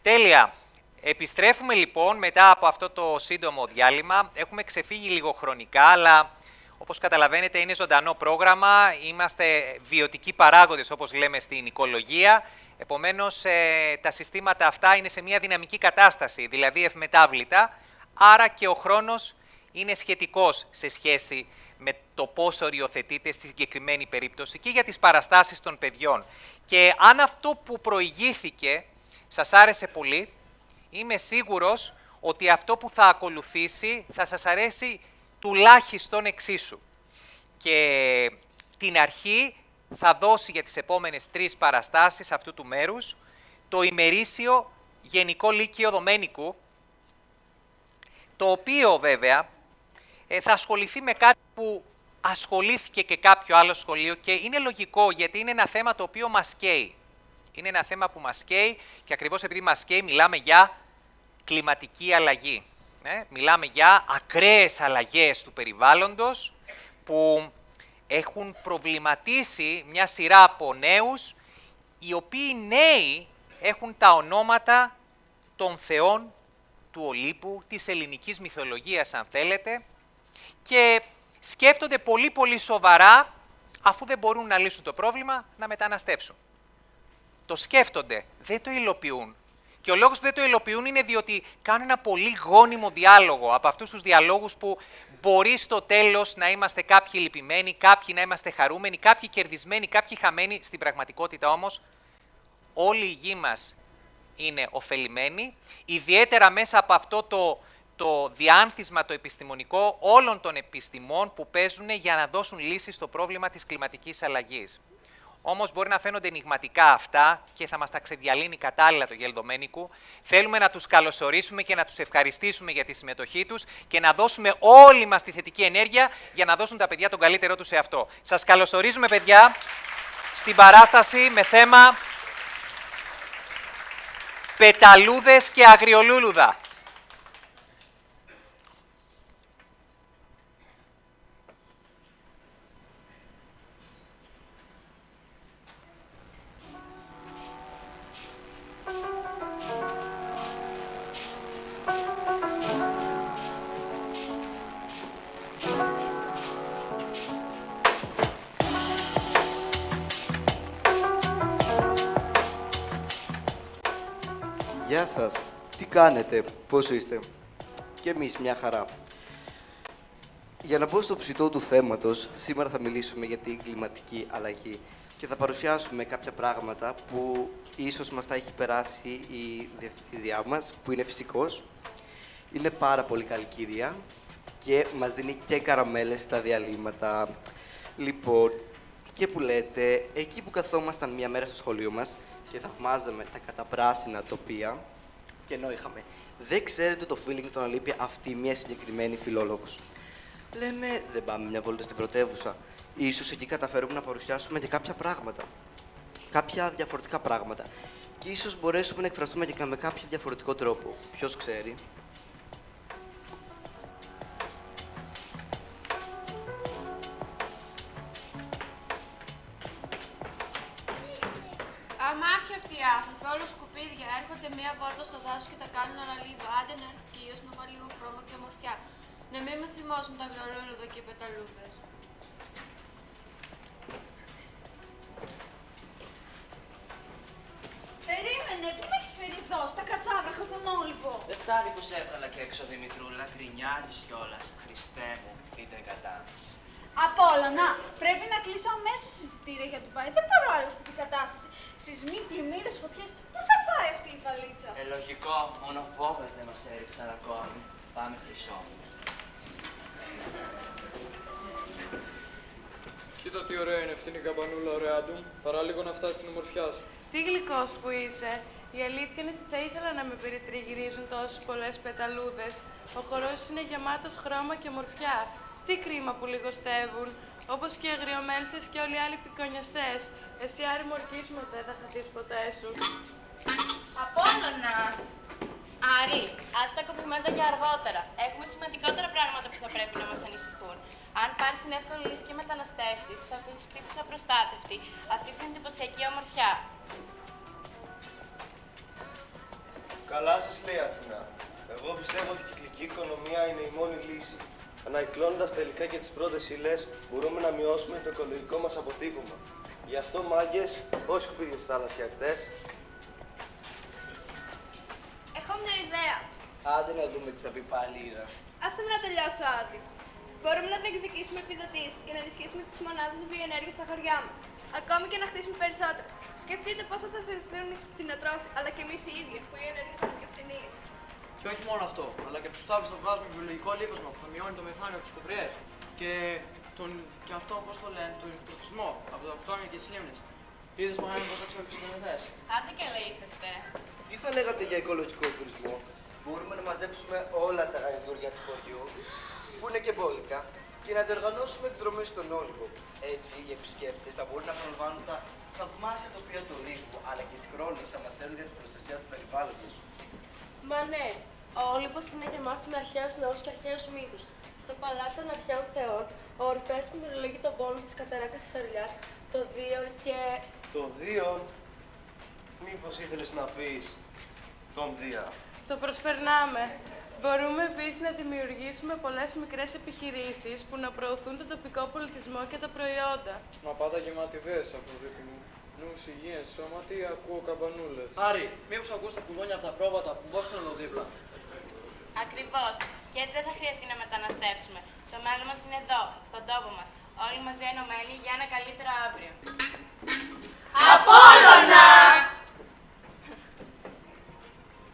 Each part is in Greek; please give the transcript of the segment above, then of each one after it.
Τέλεια. Επιστρέφουμε λοιπόν μετά από αυτό το σύντομο διάλειμμα. Έχουμε ξεφύγει λίγο χρονικά, αλλά όπως καταλαβαίνετε είναι ζωντανό πρόγραμμα. Είμαστε βιωτικοί παράγοντες, όπως λέμε στην οικολογία. Επομένως, τα συστήματα αυτά είναι σε μια δυναμική κατάσταση, δηλαδή ευμετάβλητα. Άρα και ο χρόνος είναι σχετικός σε σχέση με το πώς οριοθετείται στη συγκεκριμένη περίπτωση και για τις παραστάσεις των παιδιών. Και αν αυτό που προηγήθηκε σας άρεσε πολύ, είμαι σίγουρος ότι αυτό που θα ακολουθήσει θα σας αρέσει τουλάχιστον εξίσου. Και την αρχή θα δώσει για τις επόμενες 3 παραστάσεις αυτού του μέρους το ημερήσιο Γενικό Λύκειο Δομήνικου, το οποίο βέβαια θα ασχοληθεί με κάτι που ασχολήθηκε και κάποιο άλλο σχολείο και είναι λογικό, γιατί είναι ένα θέμα το οποίο μας καίει. Είναι ένα θέμα που μας καίει και ακριβώς επειδή μας καίει μιλάμε για κλιματική αλλαγή. Μιλάμε για ακραίες αλλαγές του περιβάλλοντος που έχουν προβληματίσει μια σειρά από νέους, οι οποίοι νέοι έχουν τα ονόματα των θεών του Ολύμπου, της ελληνικής μυθολογίας αν θέλετε, και σκέφτονται πολύ πολύ σοβαρά, αφού δεν μπορούν να λύσουν το πρόβλημα, να μεταναστεύσουν. Το σκέφτονται, δεν το υλοποιούν. Και ο λόγος που δεν το υλοποιούν είναι διότι κάνουν ένα πολύ γόνιμο διάλογο, από αυτούς τους διαλόγους που μπορεί στο τέλος να είμαστε κάποιοι λυπημένοι, κάποιοι να είμαστε χαρούμενοι, κάποιοι κερδισμένοι, κάποιοι χαμένοι. Στην πραγματικότητα όμως όλη η γη μας είναι ωφελημένη, ιδιαίτερα μέσα από αυτό το διάνθισμα το επιστημονικό όλων των επιστημών που παίζουν για να δώσουν λύσεις στο πρόβλημα της κλιματικής αλλαγής. Όμως μπορεί να φαίνονται ενιγματικά αυτά και θα μας τα ξεδιαλύνει κατάλληλα το Γέλ Δομήνικου. Θέλουμε να τους καλωσορίσουμε και να τους ευχαριστήσουμε για τη συμμετοχή τους και να δώσουμε όλη μας τη θετική ενέργεια για να δώσουν τα παιδιά τον καλύτερό τους σε αυτό. Σας καλωσορίζουμε, παιδιά, στην παράσταση με θέμα πεταλούδες και αγριολούλουδα. Γεια σας. Τι κάνετε, πόσο είστε? Και εμείς μια χαρά. Για να μπω στο ψητό του θέματος, σήμερα θα μιλήσουμε για την κλιματική αλλαγή και θα παρουσιάσουμε κάποια πράγματα που ίσως μας τα έχει περάσει η διευθυντριά μας, που είναι φυσικός. Είναι πάρα πολύ καλή κυρία και μας δίνει και καραμέλες στα διαλύματα. Λοιπόν, και που λέτε, εκεί που καθόμασταν μια μέρα στο σχολείο μας και θαυμάζαμε τα καταπράσινα τοπία, και ενώ είχαμε, δεν ξέρετε το feeling των Ολύμπια αυτή μια συγκεκριμένη φιλόλογος. Λέμε, δεν πάμε μια βόλτα στην πρωτεύουσα. Ίσως εκεί καταφέρουμε να παρουσιάσουμε και κάποια πράγματα. Κάποια διαφορετικά πράγματα. Και ίσως μπορέσουμε να εκφραστούμε και με κάποιο διαφορετικό τρόπο. Ποιος ξέρει. Αμάπια αυτοί οι άνθρωποι, όλο σκουπίδια, έρχονται μία βόλτα στο δάσος και τα κάνουν αναλύβα. Άντε να έρθει κύριος να βάλει λίγο χρώμα και ομορφιά. Να μην με θυμώσουν τα αγριολούλουδα και οι πεταλούδες. Περίμενε, πού με έχεις φέρει εδώ, στα κατσάβραχα, στον Όλυμπο. Δεν φτάνει που σε έβγαλα και έξω, Δημητρούλα. Γκρινιάζεις κιόλας. Χριστέ μου, τι κατάσταση. Απόλλωνα, πρέπει να κλείσω αμέσως συζητήρια για Ντουμπάι. Δεν μπορώ άλλο αυτή την κατάσταση. Σεισμοί, πλημμύρες, φωτιές. Πού θα πάει αυτή η βαλίτσα? Λογικό, μόνο φόβες δεν μας έριξαν ακόμη. Πάμε, Χρυσό. Κοίτα τι ωραία είναι αυτή η καμπανούλα, ωραία ντουμ. Παρά λίγο να φτάσει στην ομορφιά σου. Τι γλυκός που είσαι. Η αλήθεια είναι ότι θα ήθελα να με περιτριγυρίζουν τόσες πολλές πεταλούδες. Ο χορός είναι γεμάτος χρώμα και ομορφιά. Τι κρίμα που λιγοστεύουν. Όπως και οι αγριομέλισσες και όλοι οι άλλοι πικονιαστές. Εσύ, Άρη Μορκής μου, δεν θα χαθείς ποτέ σου. Απόλλωνα! Άρη, ας τα κοπουμέντα για αργότερα. Έχουμε σημαντικότερα πράγματα που θα πρέπει να μας ανησυχούν. Αν πάρεις την εύκολη λύση και μεταναστεύσεις, θα αφήσεις πίσω σου απροστάτευτη αυτή την εντυπωσιακή ομορφιά. Καλά σας λέει η Αθηνά. Εγώ πιστεύω ότι η κυκλική οικονομία είναι η μόνη λύση. Ανακυκλώνοντας τα υλικά και τις πρώτες ύλες, μπορούμε να μειώσουμε το οικολογικό μας αποτύπωμα. Γι' αυτό, μάγκες, όχι σκουπίδια στις θαλασσιακτές. Έχω μια ιδέα. Άντε να δούμε τι θα πει πάλι η Ήρα. Άσε με να τελειώσω, Άντι. Μπορούμε να διεκδικήσουμε επιδοτήσεις και να ενισχύσουμε τις μονάδες βιοενέργειας στα χωριά μας. Ακόμη και να χτίσουμε περισσότερες. Σκεφτείτε πόσο θα ωφεληθούν οι κτηνοτρόφοι, αλλά και εμείς οι ίδιοι, που η ενέργεια θα είναι πιο φθηνή. Και όχι μόνο αυτό, αλλά και από τους άλλους θα βγάζουμε βιολογικό λίπασμα που θα μειώνει το μεθάνιο από τις κουπριές και αυτό, πώς το λένε, τον ευτροφισμό από τα κτόνια και τις λίμνες. Είδες μάλλον πόσο ξέρω και συνδεθές. Άντε και λεήθεστε. Τι θα λέγατε για οικολογικό τουρισμό? Μπορούμε να μαζέψουμε όλα τα γαϊδούρια του χωριού, που είναι και μπόλικα, και να διοργανώσουμε εκδρομές στον Όλυμπο. Έτσι, οι επισκέπτες θα μπορούν να προλαμβάνουν τα θαυμάσια τοπία του Ολύμπου, αλλά και συγχρόνως θα μαθαίνουν για την προστασία του περιβάλλοντος. Μα ναι, ο Όλυμπος είναι γεμάτος με αρχαίους ναούς και αρχαίους μύθους. Το παλάτι των αρχαίων θεών, ο Ορφέας που μυρολογεί τον πόνο της καταράκτης της Ορειάς, το Δίον και... Το Δίον, μήπως ήθελες να πεις τον Δία. Το προσπερνάμε. Μπορούμε επίσης να δημιουργήσουμε πολλές μικρές επιχειρήσεις που να προωθούν τον τοπικό πολιτισμό και τα προϊόντα. Μα πάντα γεμάτη ιδέες, Αφροδίτη μου. Νους, υγιές, σώματι, ακούω καμπανούλες. Άρη, μήπως ακούς τα κουδούνια από τα πρόβατα που βόσκουν εδώ δίπλα. Ακριβώς. Και έτσι δεν θα χρειαστεί να μεταναστεύσουμε. Το μέλλον μας είναι εδώ, στον τόπο μας. Όλοι μαζί ενωμένοι για ένα καλύτερο αύριο. Απόλλωνα!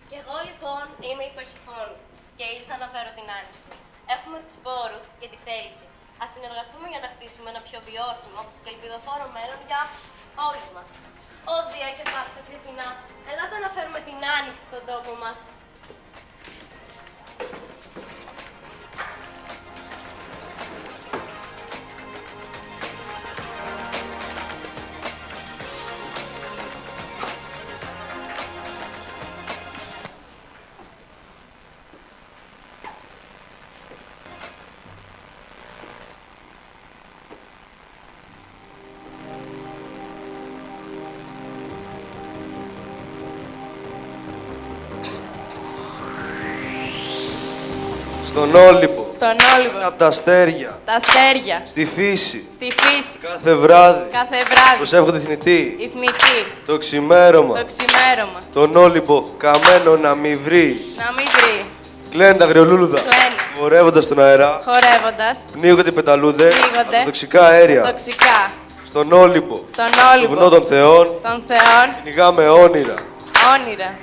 Κι εγώ λοιπόν είμαι η Περσιφόνη και ήρθα να φέρω την άνοιξη. Έχουμε τους πόρους και τη θέληση. Ας συνεργαστούμε για να χτίσουμε ένα πιο βιώσιμο και ελπιδοφόρο μέλλον για όλους μας. Ω Δία και Πάρσεφη Αθηνά, ελάτε να φέρουμε την άνοιξη στον τόπο μας. Στον Όλυμπο. Στον Όλυμπο. Από τα αστέρια. Τα αστέρια. Στη φύση. Στη φύση. Κάθε βράδυ. Κάθε βράδυ. Προσεύχονται οι θνητοί. Η θνητή. Το ξημέρωμα. Το ξημέρωμα. Τον Όλυμπο καμένο να μη βρει. Να μην βρει. Κλαίνουν τα αγριολούλουδα. Κλαίνουν. Χορεύοντας στον αέρα. Χορεύοντας. Πνίγονται οι πεταλούδες. Πνίγονται. Από τοξικά αέρια. Τοξικά. Στον Όλυμπο. Στον Το Όλυμπο. βουνό των θεών. Των θεών. Κυνηγάμε όνειρα. Όνειρα.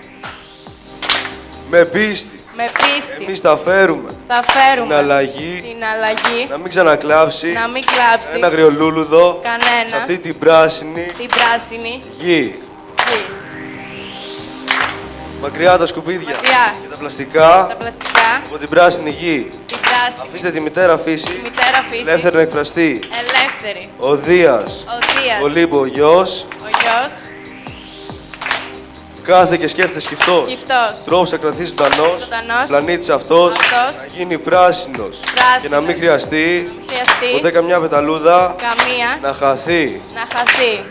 Με πίστη. Με πίστη. Εμείς θα φέρουμε. Θα φέρουμε Την αλλαγή. την αλλαγή. Να μην ξανακλάψει. Να μην κλάψει. Ένα αγριολούλουδο. Κανένα. Σε αυτή την πράσινη Την πράσινη γη. γη. Μακριά τα σκουπίδια. Μακριά. Και τα πλαστικά. Τα πλαστικά. Από την πράσινη γη. Την πράσινη. Αφήστε τη μητέρα φύση. Τη μητέρα φύση. Ελεύθερη να εκφραστεί. Ελεύθερη. Ο Δίας. Ο Δίας. Ο Λίμπο γιος. Ο γιος. Κάθε και σκέφτεται σκυφτός. Σκυφτός. Τρόπος να κρατήσει ζωντανός. Ζωντανός. Πλανήτης αυτός. Αυτός. Να γίνει πράσινος. Και να μην χρειαστεί. Χρειαστεί. Ποτέ καμιά πεταλούδα. Καμία. Να χαθεί. Να χαθεί.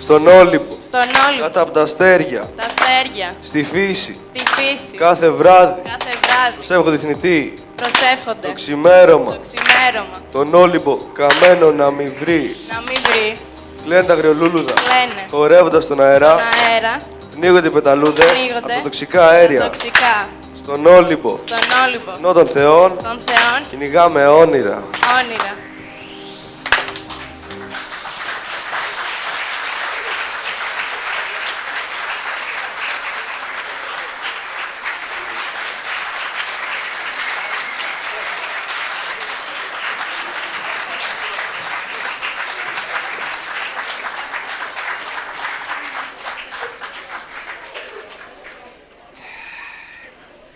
Στον Όλυμπο. Στον Όλυμπο. Κάτω από τα αστέρια. Τα αστέρια. Στη φύση. Στη φύση. Κάθε βράδυ. Κάθε βράδυ. Προσεύχονται οι θνητοί. Προσεύχονται. Το ξημέρωμα. Το ξημέρωμα. Τον Όλυμπο καμένο να μην βρει. Να μην βρει. Κλαίνουν τα αγριολούλουδα. Κλαίνε. Χορεύοντας στον αέρα. Στον αέρα. Πνίγονται οι πεταλούδες. Πνίγονται. Από τα τοξικά αέρια. Τοξικά. Στον Όλυμπο. Στον Όλυμπο. Βουνό των θεών. Των θεών. Κυνηγάμε όνειρα. Όνειρα.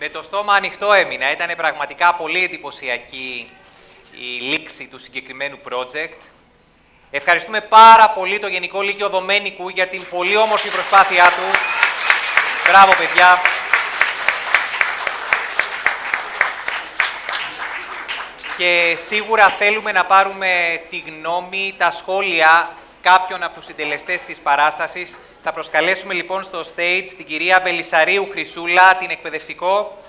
Με το στόμα ανοιχτό έμεινα. Ήταν πραγματικά πολύ εντυπωσιακή η λήξη του συγκεκριμένου project. Ευχαριστούμε πάρα πολύ το Γενικό Λύκειο Δομένικου για την πολύ όμορφη προσπάθειά του. Μπράβο, παιδιά. Και σίγουρα θέλουμε να πάρουμε τη γνώμη, τα σχόλια κάποιον από τους συντελεστές της παράστασης. Θα προσκαλέσουμε λοιπόν στο stage την κυρία Βελισσαρίου Χρυσούλα, την εκπαιδευτικό,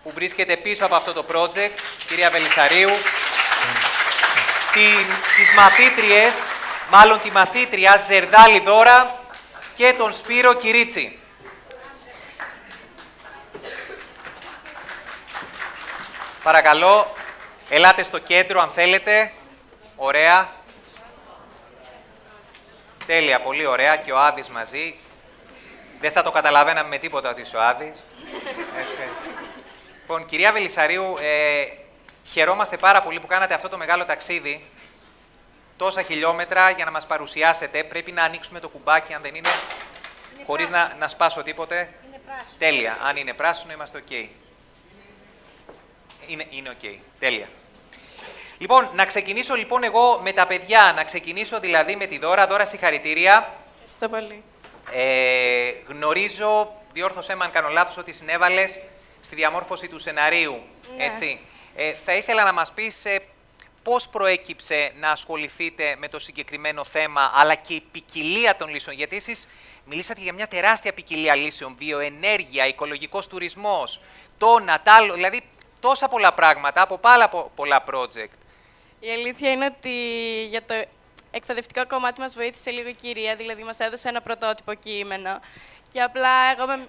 που βρίσκεται πίσω από αυτό το project. Κυρία Βελισσαρίου, τις μαθήτριες, μάλλον τη μαθήτρια Ζερδάλη Δώρα και τον Σπύρο Κυρίτσι. Παρακαλώ, ελάτε στο κέντρο αν θέλετε. Ωραία. Τέλεια, πολύ ωραία. Και ο Άδης μαζί. Δεν θα το καταλαβαίναμε με τίποτα ότι είσαι ο Άδης. Λοιπόν, κυρία Βελισσαρίου, χαιρόμαστε πάρα πολύ που κάνατε αυτό το μεγάλο ταξίδι. Τόσα χιλιόμετρα για να μας παρουσιάσετε. Πρέπει να ανοίξουμε το κουμπάκι, αν δεν είναι χωρίς να σπάσω τίποτε. Είναι πράσινο. Τέλεια. Αν είναι πράσινο, είμαστε OK. Είναι OK. Τέλεια. Λοιπόν, να ξεκινήσω λοιπόν εγώ με τα παιδιά. Να ξεκινήσω δηλαδή με τη Δώρα. Δώρα, συγχαρητήρια. Ευχαριστώ πολύ. Γνωρίζω, διόρθωσέ με αν κάνω λάθος, ότι συνέβαλες στη διαμόρφωση του σεναρίου. Ναι. Έτσι. Θα ήθελα να μας πεις πώς προέκυψε να ασχοληθείτε με το συγκεκριμένο θέμα, αλλά και η ποικιλία των λύσεων. Γιατί εσείς μιλήσατε για μια τεράστια ποικιλία λύσεων. Βιοενέργεια, οικολογικός τουρισμός, τάλο, δηλαδή τόσα πολλά πράγματα από πάρα πολλά project. Η αλήθεια είναι ότι για το εκπαιδευτικό κομμάτι μας βοήθησε λίγο η κυρία, δηλαδή μας έδωσε ένα πρωτότυπο κείμενο. Και απλά εγώ με...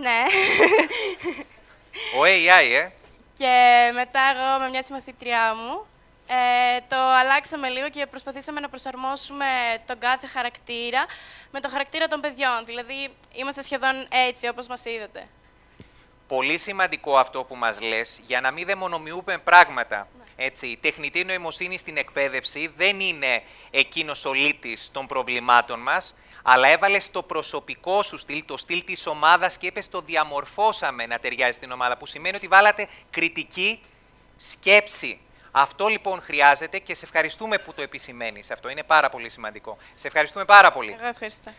Ναι. Ο AI, Και μετά εγώ με μια συμμαθήτριά μου το αλλάξαμε λίγο και προσπαθήσαμε να προσαρμόσουμε τον κάθε χαρακτήρα με το χαρακτήρα των παιδιών. Δηλαδή είμαστε σχεδόν έτσι όπως μας είδατε. Πολύ σημαντικό αυτό που μας λες, για να μην δαιμονομοιούμε πράγματα. Έτσι, η τεχνητή νοημοσύνη στην εκπαίδευση δεν είναι εκείνος ο λύτης των προβλημάτων μας, αλλά έβαλες το προσωπικό σου στυλ, το στυλ της ομάδας και είπες το διαμορφώσαμε να ταιριάζει στην ομάδα, που σημαίνει ότι βάλατε κριτική σκέψη. Αυτό λοιπόν χρειάζεται και σε ευχαριστούμε που το επισημαίνεις. Αυτό είναι πάρα πολύ σημαντικό. Σε ευχαριστούμε πάρα πολύ. Εγώ ευχαριστώ.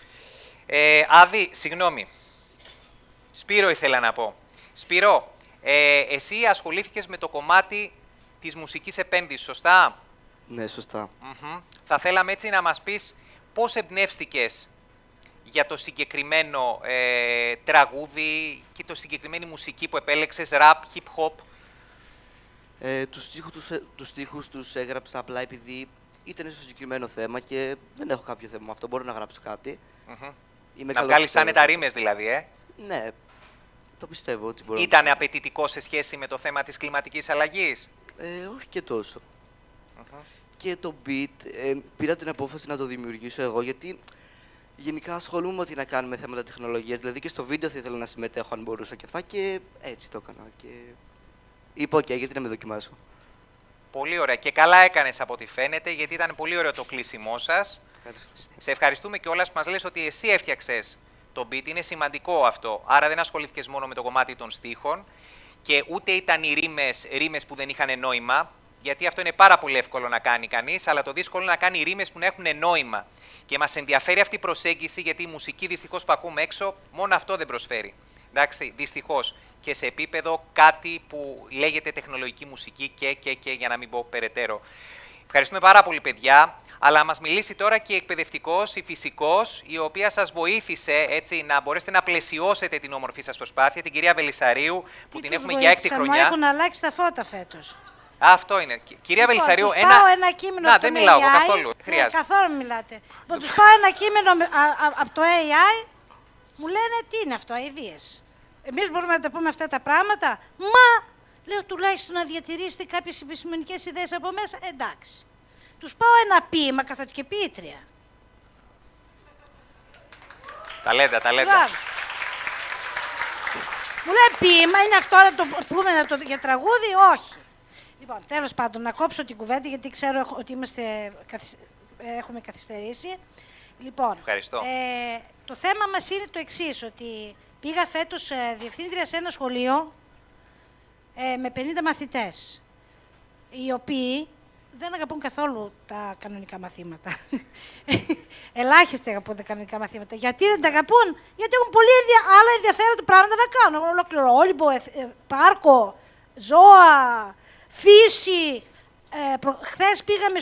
Άδη, συγγνώμη. Σπύρο ήθελα να πω. Σπύρο, εσύ ασχολήθηκες με το κομμάτι της μουσικής επένδυσης, σωστά? Ναι, σωστά. Θα θέλαμε έτσι να μας πεις πώς εμπνεύστηκες για το συγκεκριμένο τραγούδι και το συγκεκριμένη μουσική που επέλεξες, rap, hip-hop. Τους στίχους τους έγραψα απλά επειδή ήταν στο συγκεκριμένο θέμα και δεν έχω κάποιο θέμα με αυτό. Μπορώ να γράψω κάτι. Να βγάλεις άνετα ρήμες δηλαδή, Ναι, το πιστεύω ότι μπορώ. Ήτανε απαιτητικό σε σχέση με το θέμα της κλιματικής αλλαγής? Όχι και τόσο. Και το beat, πήρα την απόφαση να το δημιουργήσω εγώ, γιατί γενικά ασχολούμαι με ό,τι να κάνουμε θέματα τεχνολογίας. Δηλαδή και στο βίντεο θα ήθελα να συμμετέχω αν μπορούσα και αυτά και έτσι το έκανα. Και είπα OK, γιατί να με δοκιμάσω. Πολύ ωραία. Και καλά έκανες από ό,τι φαίνεται, γιατί ήταν πολύ ωραίο το κλείσιμό σας. Σε ευχαριστούμε κιόλας που μας λες ότι εσύ έφτιαξες το beat. Είναι σημαντικό αυτό. Άρα δεν ασχολήθηκες μόνο με το κομμάτι των στίχων και ούτε ήταν οι ρήμες που δεν είχαν νόημα. Γιατί αυτό είναι πάρα πολύ εύκολο να κάνει κανείς, αλλά το δύσκολο είναι να κάνει ρήμες που να έχουν νόημα. Και μας ενδιαφέρει αυτή η προσέγγιση, γιατί η μουσική δυστυχώς που ακούμε έξω, μόνο αυτό δεν προσφέρει. Εντάξει, δυστυχώς. Και σε επίπεδο κάτι που λέγεται τεχνολογική μουσική και για να μην πω περαιτέρω. Ευχαριστούμε πάρα πολύ, παιδιά. Αλλά μας μιλήσει τώρα και η εκπαιδευτικός, η φυσικός, η οποία σας βοήθησε έτσι να μπορέσετε να πλαισιώσετε την όμορφη σας προσπάθεια, την κυρία Βελισσαρίου, που την έχουμε για 6 χρονιά. Μου έχουν αλλάξει τα φώτα φέτος. Αυτό είναι. Κυρία Βελισσαρίου, πάω ένα κείμενο από το δεν μιλάω εγώ AI. καθόλου. Χρειάζεται. Καθόλου μιλάτε. Τους πάω ένα κείμενο από το AI, μου λένε τι είναι αυτό, αηδίες. Εμείς μπορούμε να τα πούμε αυτά τα πράγματα. Μα, λέω τουλάχιστον να διατηρήσετε κάποιες επιστημονικές ιδέες από μέσα. Εντάξει. Τους πάω ένα ποίημα, καθότι και ποιήτρια. Ταλέντα. Μου λέει ποίημα, είναι αυτό να το πούμε για τραγούδι, όχι. Λοιπόν, τέλος πάντων, να κόψω την κουβέντα, γιατί ξέρω ότι έχουμε καθυστερήσει. Λοιπόν, ευχαριστώ. Το θέμα μας είναι το εξής, ότι πήγα φέτος διευθύντρια σε ένα σχολείο με 50 μαθητές, οι οποίοι δεν αγαπούν καθόλου τα κανονικά μαθήματα. Ελάχιστοι αγαπούν τα κανονικά μαθήματα. Γιατί δεν τα αγαπούν? Γιατί έχουν πολύ άλλα ενδιαφέροντα πράγματα να κάνουν. Ολόκληρο όλυμπο, πάρκο, ζώα, φύση, Χθες πήγαμε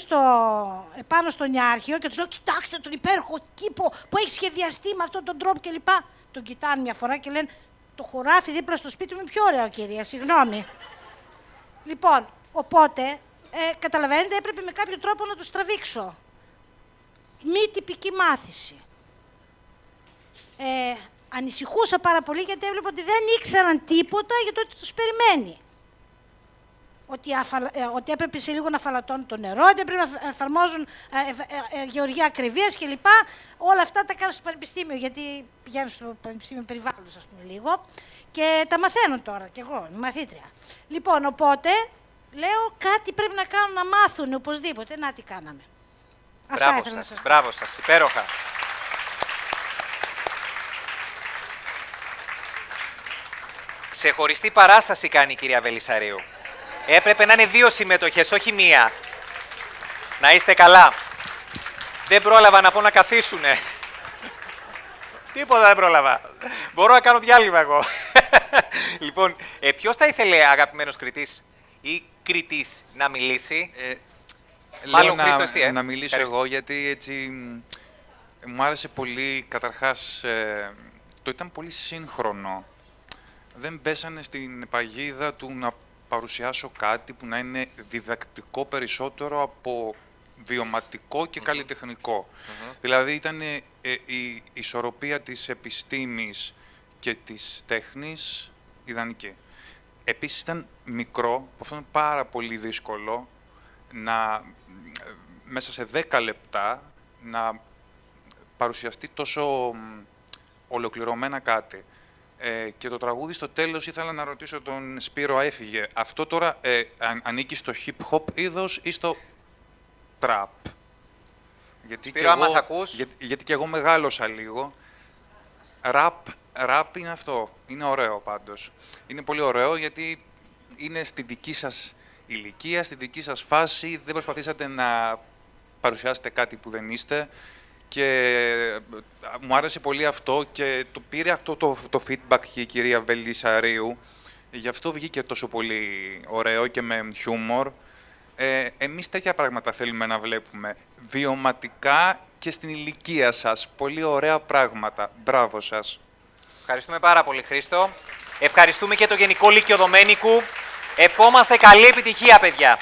πάνω στο Νιάρχιο και τους λέω: κοιτάξτε τον υπέροχο κήπο που έχει σχεδιαστεί με αυτόν τον τρόπο κλπ. Τον κοιτάνε μια φορά και λένε: το χωράφι δίπλα στο σπίτι μου είναι πιο ωραίο, κυρία, συγγνώμη. Λοιπόν, οπότε, καταλαβαίνετε, έπρεπε με κάποιο τρόπο να τους τραβήξω. Μη τυπική μάθηση. Ανησυχούσα πάρα πολύ γιατί έβλεπα ότι δεν ήξεραν τίποτα για το ότι τους περιμένει. Ότι έπρεπε σε λίγο να φαλατώνουν το νερό, ότι έπρεπε να εφαρμόζουν γεωργία ακριβίας κλπ. Όλα αυτά τα κάνω στο πανεπιστήμιο, γιατί πηγαίνω στο πανεπιστήμιο περιβάλλοντος, ας πούμε, λίγο. Και τα μαθαίνω τώρα, κι εγώ, είμαι μαθήτρια. Λοιπόν, οπότε, λέω, κάτι πρέπει να κάνουν να μάθουν οπωσδήποτε. Να, τι κάναμε. Αυτά ήθελα να σας πω. Μπράβο σας, υπέροχα. Ξεχωριστή παράσταση κάνει η κυρία Βελισσαρίου. Έπρεπε να είναι 2 συμμετοχές, όχι 1. Να είστε καλά. Δεν πρόλαβα να πω να καθίσουνε. Τίποτα δεν πρόλαβα. Μπορώ να κάνω διάλειμμα εγώ. Λοιπόν, ποιος θα ήθελε, αγαπημένος κριτής ή κριτής, να μιλήσει? Λέω να μιλήσω εγώ, γιατί έτσι μου άρεσε πολύ. Καταρχάς, το ήταν πολύ σύγχρονο. Δεν πέσανε στην παγίδα του να παρουσιάσω κάτι που να είναι διδακτικό περισσότερο από βιωματικό και καλλιτεχνικό. Δηλαδή ήταν η ισορροπία της επιστήμης και της τέχνης ιδανική. Επίσης ήταν μικρό, αυτό είναι πάρα πολύ δύσκολο, μέσα σε 10 λεπτά να παρουσιαστεί τόσο ολοκληρωμένα κάτι. Και το τραγούδι στο τέλος ήθελα να ρωτήσω τον Σπύρο, έφυγε. Αυτό τώρα ανήκει στο hip-hop είδος ή στο trap? Σπύρο, άμα σ' ακούς. Γιατί και εγώ μεγάλωσα λίγο. Rap είναι αυτό. Είναι ωραίο πάντως. Είναι πολύ ωραίο γιατί είναι στη δική σας ηλικία, στη δική σας φάση. Δεν προσπαθήσατε να παρουσιάσετε κάτι που δεν είστε. Και μου άρεσε πολύ αυτό και το πήρε αυτό το feedback και η κυρία Βελισσαρίου. Γι' αυτό βγήκε τόσο πολύ ωραίο και με χιούμορ. Εμείς τέτοια πράγματα θέλουμε να βλέπουμε. Βιωματικά και στην ηλικία σας. Πολύ ωραία πράγματα. Μπράβο σας. Ευχαριστούμε πάρα πολύ, Χρήστο. Ευχαριστούμε και το Γενικό Λύκειο Δομένικου. Ευχόμαστε καλή επιτυχία, παιδιά.